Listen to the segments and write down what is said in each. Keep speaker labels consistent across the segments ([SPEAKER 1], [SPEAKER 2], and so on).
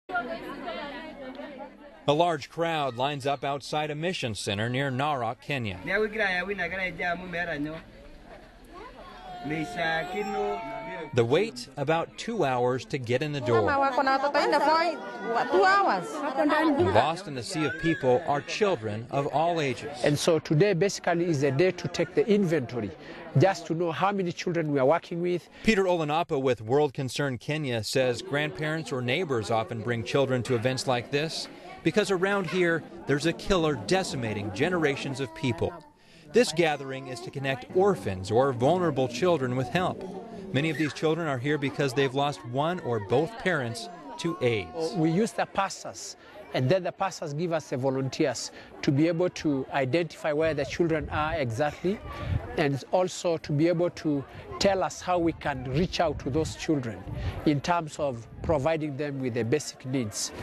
[SPEAKER 1] A large crowd lines up outside a mission center near Narok, Kenya. The wait, about 2 hours to get in the door. Lost in the sea of people are children of all ages.
[SPEAKER 2] And so today basically is a day to take the inventory, just to know how many children we are working with.
[SPEAKER 1] Peter Olanapo with World Concern Kenya says grandparents or neighbors often bring children to events like this because around here there's a killer decimating generations of people. This gathering is to connect orphans or vulnerable children with help. Many of these children are here because they've lost one or both parents to AIDS.
[SPEAKER 2] We use the pastors, and then the pastors give us the volunteers to be able to identify where the children are exactly, and also to be able to tell us how we can reach out to those children in terms of providing them with the basic needs.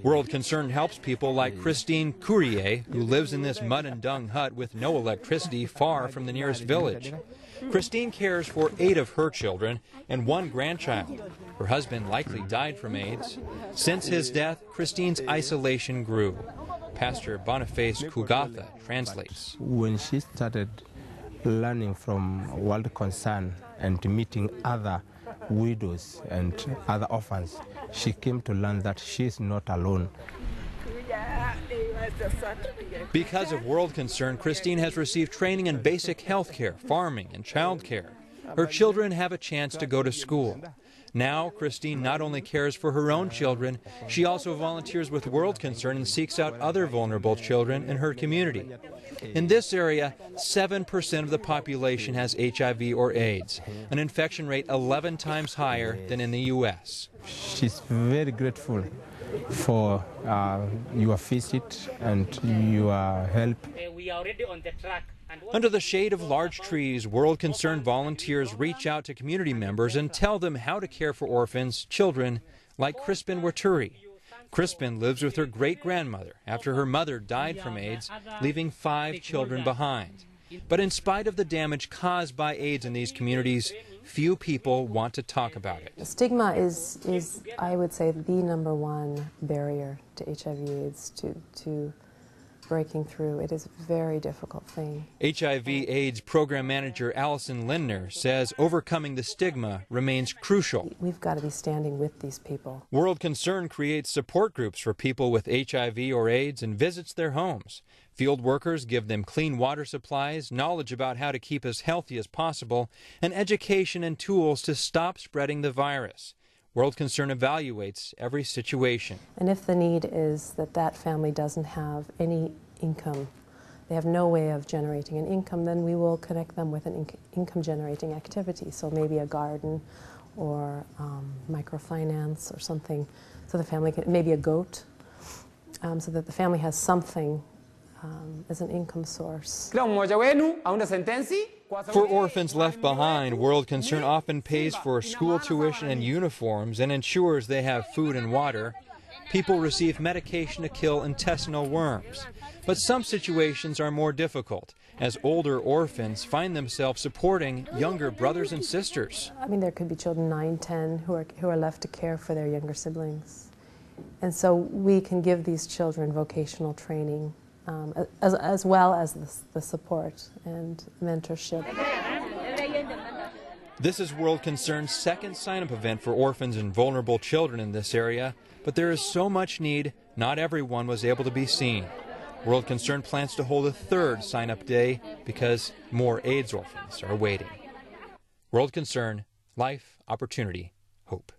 [SPEAKER 1] World Concern helps people like Christine Courier, who lives in this mud and dung hut with no electricity far from the nearest village. Christine cares for 8 of her children and 1 grandchild. Her husband likely died from AIDS. Since his death, Christine's isolation grew. Pastor Boniface Kugatha translates.
[SPEAKER 3] When she started learning from World Concern and meeting other widows and other orphans, she came to learn that she is not alone.
[SPEAKER 1] Because of World Concern, Christine has received training in basic health care, farming, and child care. Her children have a chance to go to school. Now, Christine not only cares for her own children, she also volunteers with World Concern and seeks out other vulnerable children in her community. In this area, 7% of the population has HIV or AIDS, an infection rate 11 times higher than in the U.S.
[SPEAKER 3] She's very grateful for your visit and your help.
[SPEAKER 4] We are already on the track.
[SPEAKER 1] Under the shade of large trees, World Concern volunteers reach out to community members and tell them how to care for orphans, children like Crispin Waturi. Crispin lives with her great-grandmother after her mother died from AIDS, leaving 5 children behind. But in spite of the damage caused by AIDS in these communities, few people want to talk about it.
[SPEAKER 5] Stigma is I would say, the #1 barrier to HIV/AIDS, to breaking through. It is a very difficult thing.
[SPEAKER 1] HIV/AIDS program manager Allison Lindner says overcoming the stigma remains crucial.
[SPEAKER 5] We've got to be standing with these people.
[SPEAKER 1] World Concern creates support groups for people with HIV or AIDS and visits their homes. Field workers give them clean water supplies, knowledge about how to keep as healthy as possible, and education and tools to stop spreading the virus. World Concern evaluates every situation.
[SPEAKER 5] And if the need is that that family doesn't have any income, they have no way of generating an income, then we will connect them with an income-generating activity. So maybe a garden or microfinance or something, so the family can, maybe a goat, so that the family has something as an income source.
[SPEAKER 1] For orphans left behind, World Concern often pays for school tuition and uniforms and ensures they have food and water. People receive medication to kill intestinal worms. But some situations are more difficult, as older orphans find themselves supporting younger brothers and sisters.
[SPEAKER 5] I mean, there could be children 9, 10 who are left to care for their younger siblings. And so we can give these children vocational training, as well as the support and mentorship.
[SPEAKER 1] This is World Concern's second sign-up event for orphans and vulnerable children in this area, but there is so much need, not everyone was able to be seen. World Concern plans to hold a 3rd sign-up day because more AIDS orphans are waiting. World Concern, life, opportunity, hope.